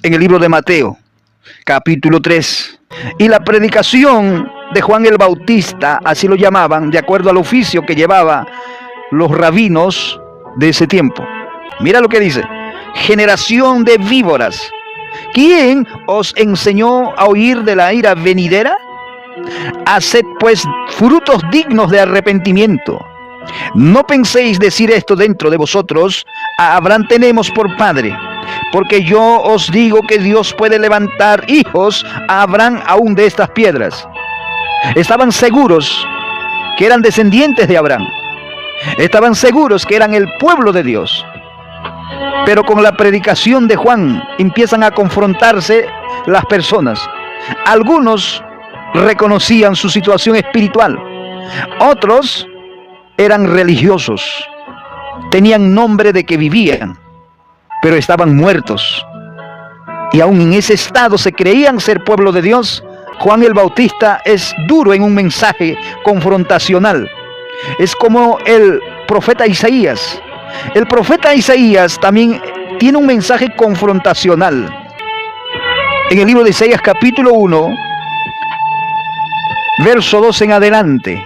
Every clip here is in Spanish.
en el libro de Mateo, capítulo 3. Y la predicación de Juan el Bautista, así lo llamaban, de acuerdo al oficio que llevaba los rabinos de ese tiempo. Mira lo que dice: generación de víboras, ¿quién os enseñó a huir de la ira venidera? Haced pues frutos dignos de arrepentimiento. No penséis decir esto dentro de vosotros: a Abraham tenemos por padre. Porque yo os digo que Dios puede levantar hijos a Abraham aún de estas piedras. Estaban seguros que eran descendientes de Abraham. Estaban seguros que eran el pueblo de Dios. Pero con la predicación de Juan empiezan a confrontarse las personas. Algunos reconocían su situación espiritual. Otros eran religiosos. Tenían nombre de que vivían, pero estaban muertos. Y aún en ese estado se creían ser pueblo de Dios. Juan el Bautista es duro en un mensaje confrontacional. Es como el profeta Isaías. El profeta Isaías también tiene un mensaje confrontacional. En el libro de Isaías capítulo 1, verso 2 en adelante,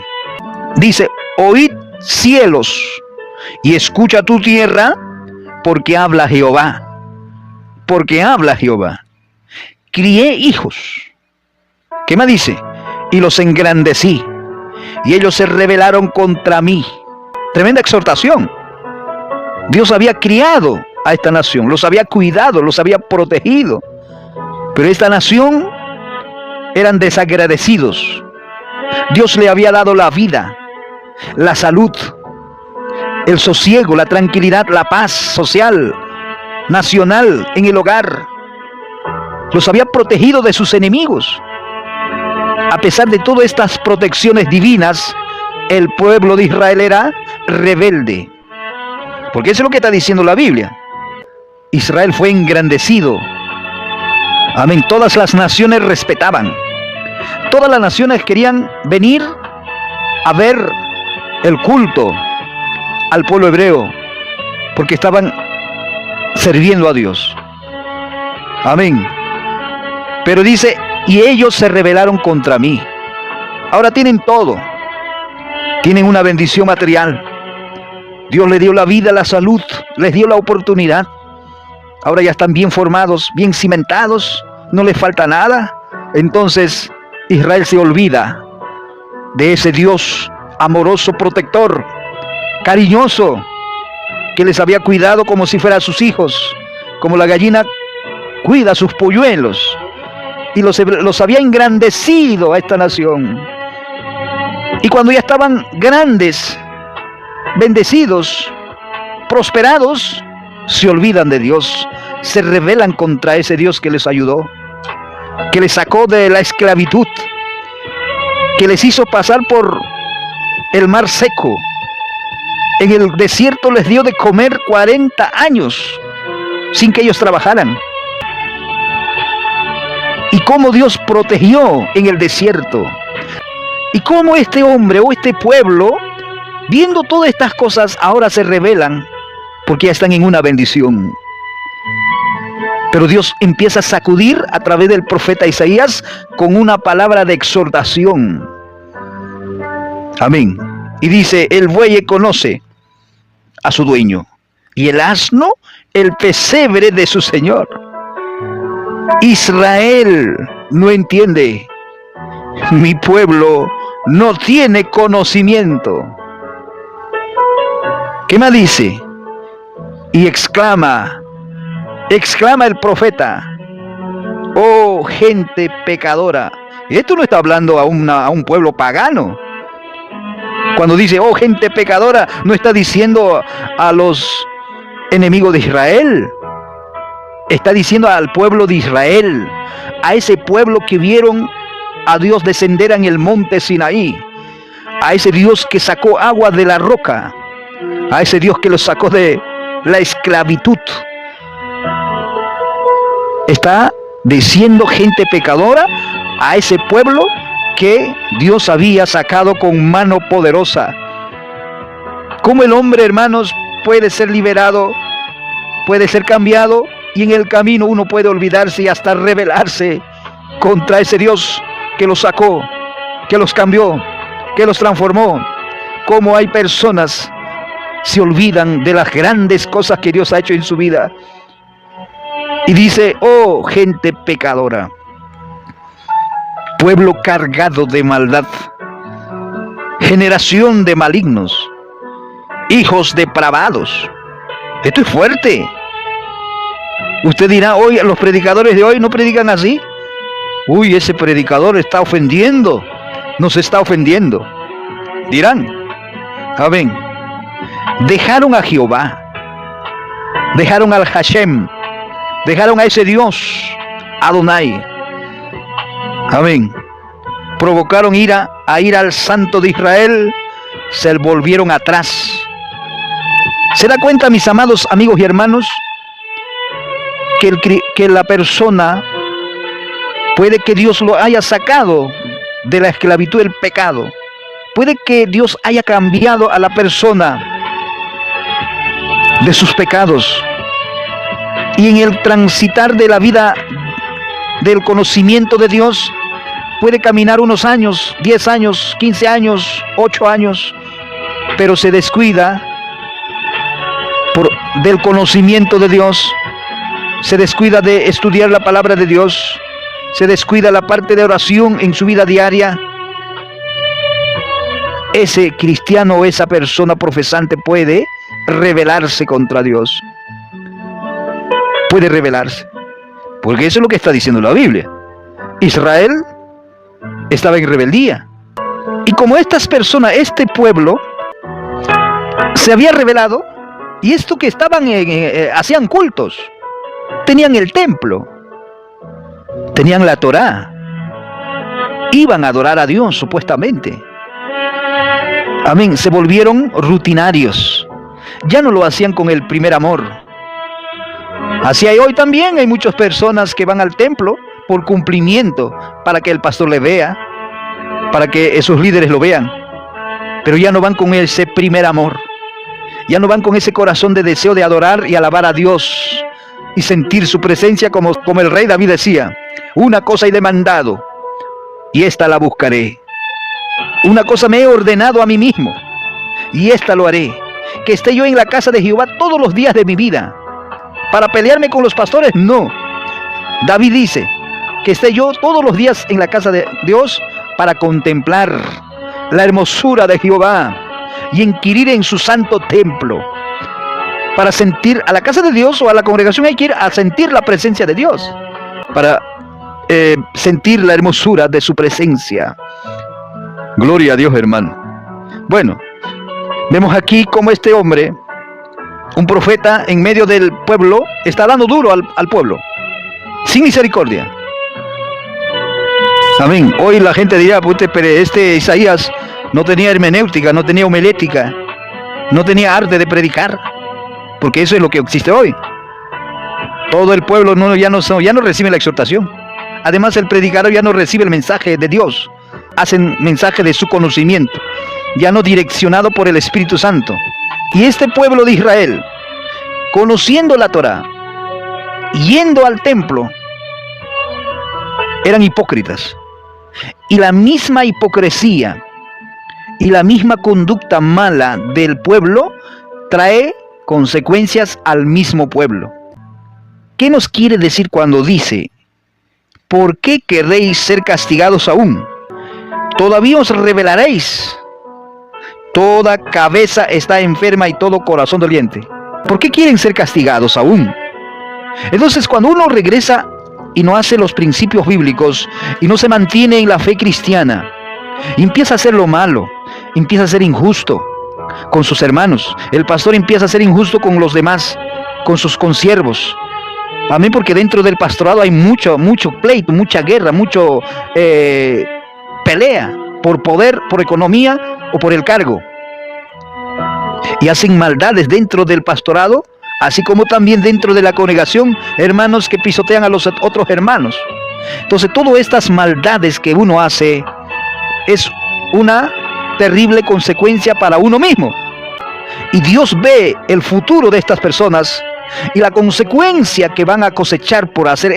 dice: oíd cielos y escucha tu tierra, porque habla Jehová. Porque habla Jehová. Crié hijos. ¿Qué más dice? Y los engrandecí, y ellos se rebelaron contra mí. Tremenda exhortación. Dios había criado a esta nación, los había cuidado, los había protegido. Pero esta nación eran desagradecidos. Dios le había dado la vida, la salud, el sosiego, la tranquilidad, la paz social, nacional, en el hogar. Los había protegido de sus enemigos. A pesar de todas estas protecciones divinas, el pueblo de Israel era rebelde. Porque eso es lo que está diciendo la Biblia. Israel fue engrandecido. Amén. Todas las naciones respetaban. Todas las naciones querían venir a ver el culto al pueblo hebreo, porque estaban sirviendo a Dios. Amén. Pero dice: y ellos se rebelaron contra mí. Ahora tienen todo. Tienen una bendición material. Dios les dio la vida, la salud, les dio la oportunidad. Ahora ya están bien formados, bien cimentados, no les falta nada. Entonces Israel se olvida de ese Dios amoroso, protector, cariñoso, que les había cuidado como si fueran sus hijos, como la gallina cuida a sus polluelos, y los había engrandecido a esta nación. Y cuando ya estaban grandes, bendecidos, prosperados, se olvidan de Dios, se rebelan contra ese Dios que les ayudó, que les sacó de la esclavitud, que les hizo pasar por el mar seco. En el desierto les dio de comer 40 años sin que ellos trabajaran. Y cómo Dios protegió en el desierto. Y cómo este hombre o este pueblo, viendo todas estas cosas, ahora se rebelan porque ya están en una bendición. Pero Dios empieza a sacudir a través del profeta Isaías con una palabra de exhortación. Amén. Y dice: el buey conoce a su dueño, y el asno el pesebre de su señor. Israel no entiende. Mi pueblo no tiene conocimiento. ¿Qué más dice? Y exclama el profeta: oh gente pecadora. Y esto no está hablando a un pueblo pagano. Cuando dice oh gente pecadora, no está diciendo a los enemigos de Israel. Está diciendo al pueblo de Israel, a ese pueblo que vieron a Dios descender en el monte Sinaí, a ese Dios que sacó agua de la roca, a ese Dios que los sacó de la esclavitud. Está diciendo gente pecadora a ese pueblo que Dios había sacado con mano poderosa. ¿Cómo el hombre, hermanos, puede ser liberado, puede ser cambiado Y en el camino uno puede olvidarse y hasta rebelarse contra ese Dios que los sacó, que los cambió, que los transformó. Como hay personas se olvidan de las grandes cosas que Dios ha hecho en su vida. Y dice, oh gente pecadora, pueblo cargado de maldad, generación de malignos, hijos depravados. Esto es fuerte. Usted dirá, hoy los predicadores de hoy no predican así. Uy, ese predicador está ofendiendo, nos está ofendiendo. Dirán, amén. Dejaron a Jehová, dejaron al Hashem, dejaron a ese Dios, Adonai. Amén. Provocaron ira al Santo de Israel, se volvieron atrás. ¿Se da cuenta, mis amados amigos y hermanos, que la persona puede que Dios lo haya sacado de la esclavitud del pecado? Puede que Dios haya cambiado a la persona de sus pecados, y en el transitar de la vida del conocimiento de Dios puede caminar unos años, 10 años, 15 años, 8 años, pero se descuida del conocimiento de Dios, se descuida de estudiar la palabra de Dios, se descuida la parte de oración en su vida diaria. Ese cristiano o esa persona profesante puede rebelarse contra Dios. Puede rebelarse, porque eso es lo que está diciendo la Biblia. Israel estaba en rebeldía, y como estas personas, este pueblo se había rebelado, y esto que estaban hacían cultos, tenían el templo, tenían la Torá, iban a adorar a Dios supuestamente. Amén. Se volvieron rutinarios, ya no lo hacían con el primer amor. Así hay hoy también, hay muchas personas que van al templo por cumplimiento, para que el pastor le vea, para que esos líderes lo vean, pero ya no van con ese primer amor, ya no van con ese corazón de deseo de adorar y alabar a Dios y sentir su presencia, como el rey David decía: una cosa he demandado, y esta la buscaré. Una cosa me he ordenado a mí mismo, y esta lo haré, que esté yo en la casa de Jehová todos los días de mi vida. ¿Para pelearme con los pastores? No. David dice que esté yo todos los días en la casa de Dios para contemplar la hermosura de Jehová y inquirir en su santo templo. Para sentir a la casa de Dios o a la congregación hay que ir a sentir la presencia de Dios, para sentir la hermosura de su presencia. Gloria a Dios, hermano. Bueno, vemos aquí cómo este hombre, un profeta en medio del pueblo, está dando duro al pueblo, sin misericordia. Amén. Hoy la gente dirá, pero este Isaías no tenía hermenéutica, no tenía homilética, no tenía arte de predicar, porque eso es lo que existe hoy. Todo el pueblo ya no recibe la exhortación. Además, el predicador ya no recibe el mensaje de Dios, hacen mensaje de su conocimiento, ya no direccionado por el Espíritu Santo. Y este pueblo de Israel, conociendo la Torá, yendo al templo, eran hipócritas. Y la misma hipocresía y la misma conducta mala del pueblo trae consecuencias al mismo pueblo. ¿Qué nos quiere decir cuando dice: ¿por qué querréis ser castigados aún? ¿Todavía os rebelaréis? Toda cabeza está enferma y todo corazón doliente. ¿Por qué quieren ser castigados aún? Entonces, cuando uno regresa y no hace los principios bíblicos y no se mantiene en la fe cristiana, y empieza a hacer lo malo, empieza a ser injusto con sus hermanos, el pastor empieza a ser injusto con los demás, con sus consiervos. Amén, porque dentro del pastorado hay mucho pleito, mucha guerra, mucho pelea por poder, por economía o por el cargo. Y hacen maldades dentro del pastorado, así como también dentro de la congregación, hermanos que pisotean a los otros hermanos. Entonces, todas estas maldades que uno hace es una terrible consecuencia para uno mismo. Y Dios ve el futuro de estas personas Y la consecuencia que van a cosechar por hacer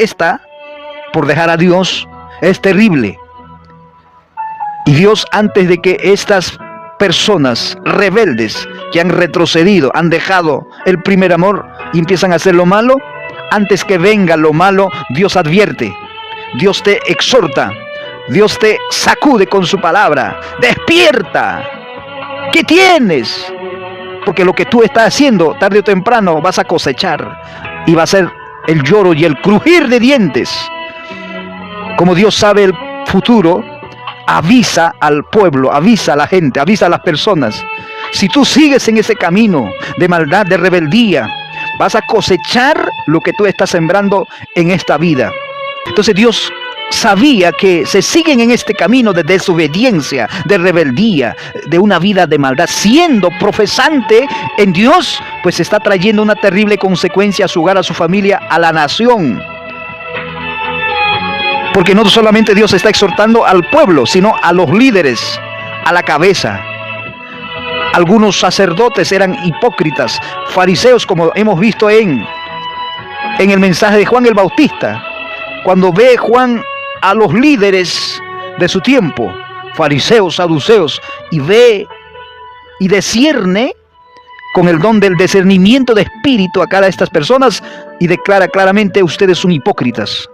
por dejar a Dios, es terrible. Y Dios, antes de que estas personas rebeldes que han retrocedido, han dejado el primer amor y empiezan a hacer lo malo, antes que venga lo malo, Dios advierte, Dios te exhorta, Dios te sacude con su palabra. ¡Despierta! ¿Qué tienes? Porque lo que tú estás haciendo, tarde o temprano, vas a cosechar. Y va a ser el lloro y el crujir de dientes. Como Dios sabe el futuro, avisa al pueblo, avisa a la gente, avisa a las personas. Si tú sigues en ese camino de maldad, de rebeldía, vas a cosechar lo que tú estás sembrando en esta vida. Entonces Dios sabía que se siguen en este camino de desobediencia, de rebeldía, de una vida de maldad, siendo profesante en Dios, pues está trayendo una terrible consecuencia a su hogar, a su familia, a la nación. Porque no solamente Dios está exhortando al pueblo, sino a los líderes, a la cabeza. Algunos sacerdotes eran hipócritas, fariseos, como hemos visto en el mensaje de Juan el Bautista. Cuando ve Juan a los líderes de su tiempo, fariseos, saduceos, y ve y discierne con el don del discernimiento de espíritu a cada de estas personas, y declara claramente: ustedes son hipócritas.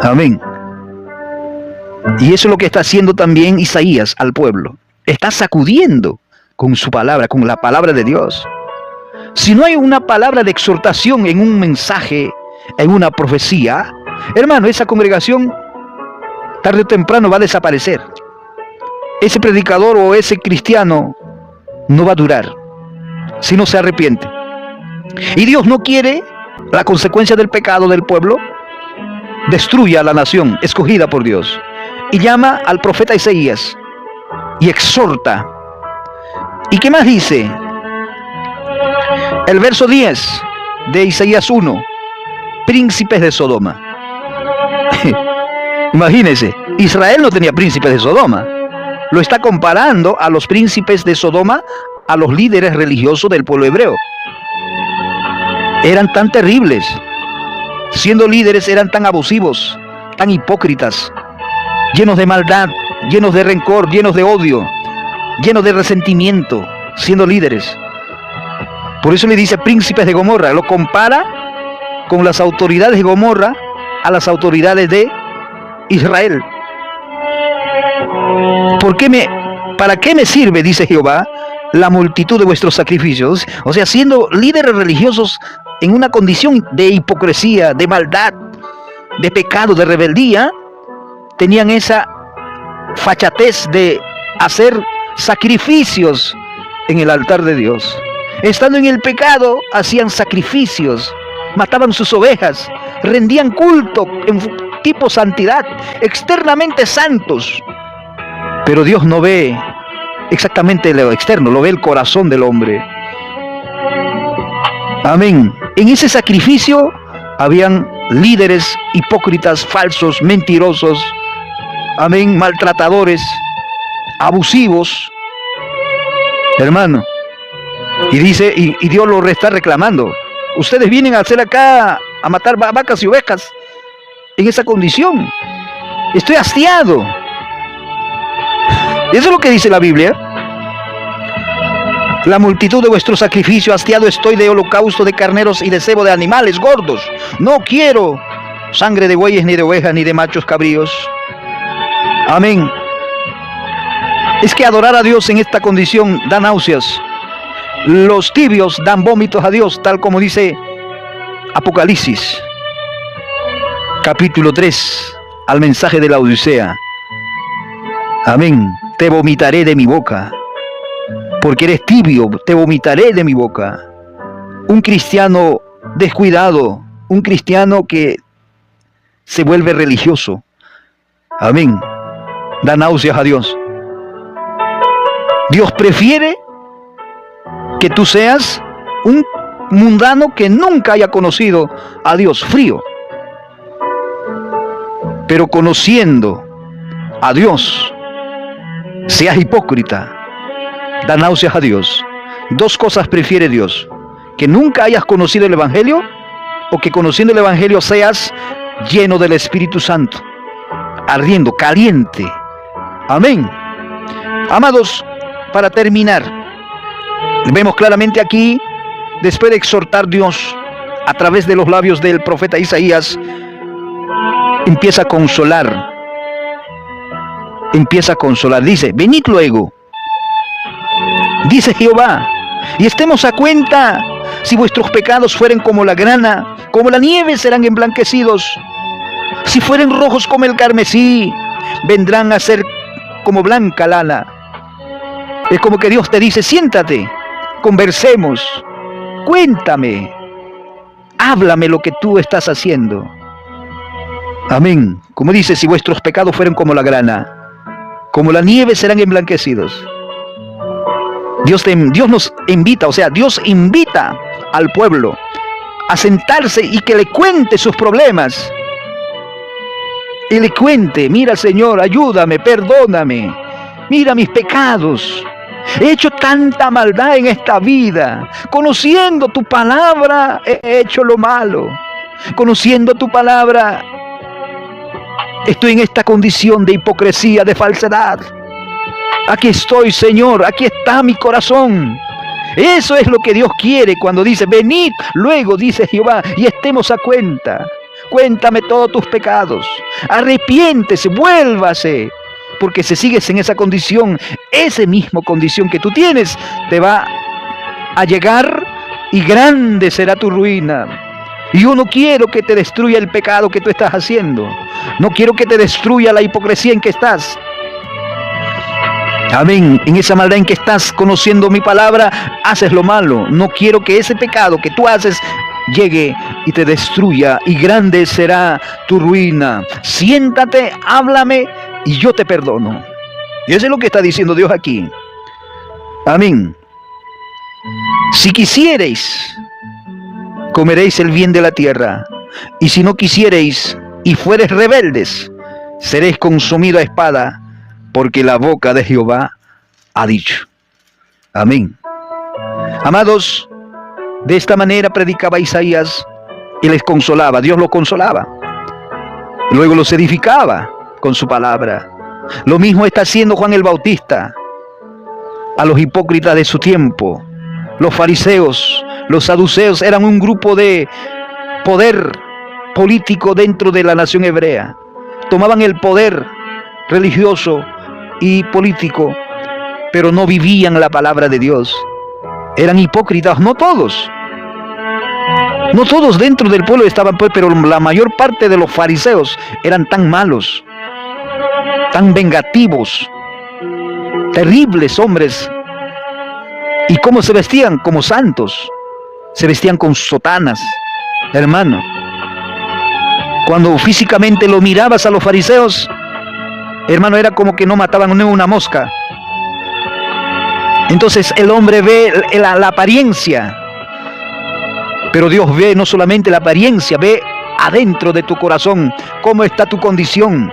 Amén. Y eso es lo que está haciendo también Isaías al pueblo. Está sacudiendo con su palabra, con la palabra de Dios. Si no hay una palabra de exhortación en un mensaje, en una profecía, hermano, esa congregación tarde o temprano va a desaparecer. Ese predicador o ese cristiano no va a durar si no se arrepiente. Y Dios no quiere la consecuencia del pecado del pueblo. Destruye a la nación escogida por Dios. Y llama al profeta Isaías y exhorta. ¿Y qué más dice? El verso 10 de Isaías 1. Príncipes de Sodoma. Imagínense, Israel no tenía príncipes de Sodoma. Lo está comparando a los príncipes de Sodoma, a los líderes religiosos del pueblo hebreo. Eran tan terribles. Siendo líderes eran tan abusivos, tan hipócritas, llenos de maldad, llenos de rencor, llenos de odio, llenos de resentimiento, siendo líderes. Por eso le dice príncipes de Gomorra. Lo compara con las autoridades de Gomorra a las autoridades de Israel. ¿Para qué me sirve, dice Jehová, la multitud de vuestros sacrificios? O sea, siendo líderes religiosos en una condición de hipocresía, de maldad, de pecado, de rebeldía, tenían esa fachatez de hacer sacrificios en el altar de Dios. Estando en el pecado, hacían sacrificios, mataban sus ovejas, rendían culto en tipo santidad, externamente santos. Pero Dios no ve exactamente lo externo, lo ve el corazón del hombre. Amén. En ese sacrificio habían líderes hipócritas, falsos, mentirosos, amén, maltratadores, abusivos, hermano. Y dice, y Dios lo está reclamando. Ustedes vienen a hacer acá, a matar vacas y ovejas en esa condición. Estoy hastiado. Eso es lo que dice la Biblia. La multitud de vuestro sacrificio, hastiado estoy de holocausto, de carneros y de cebo de animales gordos. No quiero sangre de bueyes, ni de ovejas, ni de machos cabríos. Amén. Es que adorar a Dios en esta condición da náuseas. Los tibios dan vómitos a Dios, tal como dice Apocalipsis, capítulo 3, al mensaje de la Odisea. Amén. Te vomitaré de mi boca. Porque eres tibio, te vomitaré de mi boca. Un cristiano descuidado, un cristiano que se vuelve religioso. Amén. Da náuseas a Dios. Dios prefiere que tú seas un mundano que nunca haya conocido a Dios, frío. Pero conociendo a Dios, seas hipócrita. Da náuseas a Dios. Dos cosas prefiere Dios: que nunca hayas conocido el Evangelio, o que conociendo el Evangelio seas lleno del Espíritu Santo, ardiendo, caliente. Amén. Amados, para terminar, vemos claramente aquí, después de exhortar Dios a través de los labios del profeta Isaías, empieza a consolar. Dice, venid luego, dice Jehová, y estemos a cuenta. Si vuestros pecados fueren como la grana, como la nieve serán emblanquecidos. Si fueren rojos como el carmesí, vendrán a ser como blanca lana. Es como que Dios te dice, siéntate, conversemos, cuéntame, háblame lo que tú estás haciendo. Amén. Como dice, si vuestros pecados fueren como la grana, como la nieve serán emblanquecidos. Dios nos invita, Dios invita al pueblo a sentarse y que le cuente sus problemas. Y le cuente, mira Señor, ayúdame, perdóname, mira mis pecados. He hecho tanta maldad en esta vida. Conociendo tu palabra, he hecho lo malo. Conociendo tu palabra, estoy en esta condición de hipocresía, de falsedad. Aquí estoy, Señor, aquí está mi corazón. Eso es lo que Dios quiere cuando dice, venid, luego dice Jehová, y estemos a cuenta. Cuéntame todos tus pecados. Arrepiéntese, vuélvase. Porque si sigues en esa condición, esa misma condición que tú tienes, te va a llegar y grande será tu ruina. Y yo no quiero que te destruya el pecado que tú estás haciendo. No quiero que te destruya la hipocresía en que estás. Amén. En esa maldad en que estás conociendo mi palabra, haces lo malo. No quiero que ese pecado que tú haces llegue y te destruya, y grande será tu ruina. Siéntate, háblame, y yo te perdono. Y eso es lo que está diciendo Dios aquí. Amén. Si quisiereis, comeréis el bien de la tierra, y si no quisiereis y fuereis rebeldes, seréis consumidos a espada, porque la boca de Jehová ha dicho. Amén. Amados, de esta manera predicaba Isaías y les consolaba. Dios los consolaba. Luego los edificaba con su palabra. Lo mismo está haciendo Juan el Bautista a los hipócritas de su tiempo. Los fariseos, los saduceos eran un grupo de poder político dentro de la nación hebrea. Tomaban el poder religioso y político, pero no vivían la palabra de Dios. Eran hipócritas, no todos. No todos dentro del pueblo estaban, pero la mayor parte de los fariseos eran tan malos, tan vengativos, terribles hombres. ¿Y cómo se vestían? Como santos. Se vestían con sotanas, hermano. Cuando físicamente lo mirabas a los fariseos, hermano, era como que no mataban ni una mosca. Entonces el hombre ve la apariencia, pero Dios ve no solamente la apariencia, ve adentro de tu corazón cómo está tu condición.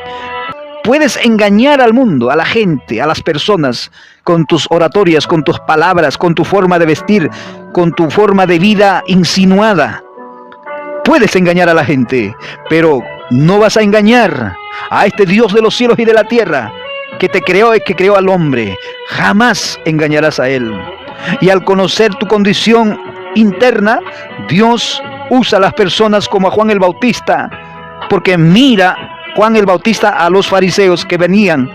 Puedes engañar al mundo, a la gente, a las personas, con tus oratorias, con tus palabras, con tu forma de vestir, con tu forma de vida insinuada. Puedes engañar a la gente, pero no vas a engañar a este Dios de los cielos y de la tierra, que te creó y que creó al hombre. Jamás engañarás a él. Y al conocer tu condición interna, Dios usa a las personas como a Juan el Bautista, porque mira Juan el Bautista a los fariseos que venían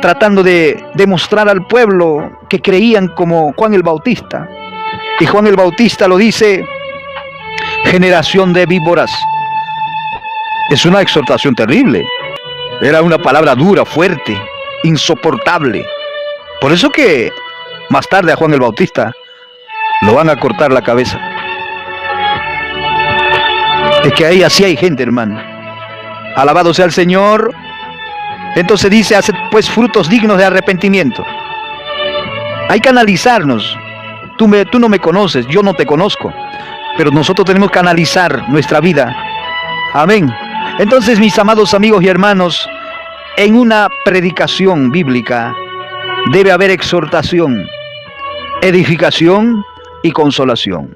tratando de demostrar al pueblo que creían como Juan el Bautista. Y Juan el Bautista lo dice: generación de víboras. Es una exhortación terrible. Era una palabra dura, fuerte, insoportable. Por eso que más tarde a Juan el Bautista lo van a cortar la cabeza. Es que ahí así hay gente, hermano. Alabado sea el Señor. Entonces dice: haced pues frutos dignos de arrepentimiento. Hay que analizarnos. Tú no me conoces, yo no te conozco, pero nosotros tenemos que analizar nuestra vida. Amén. Entonces, mis amados amigos y hermanos, en una predicación bíblica debe haber exhortación, edificación y consolación.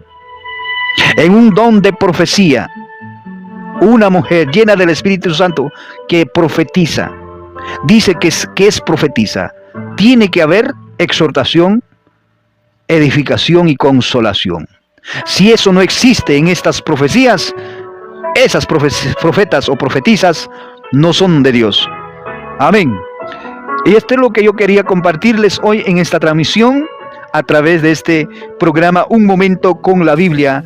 En un don de profecía, una mujer llena del Espíritu Santo que profetiza, dice que es profetiza, tiene que haber exhortación, edificación y consolación. Si eso no existe en estas profecías, esas profetas o profetizas no son de Dios. Amén. Y esto es lo que yo quería compartirles hoy en esta transmisión a través de este programa Un Momento con la Biblia.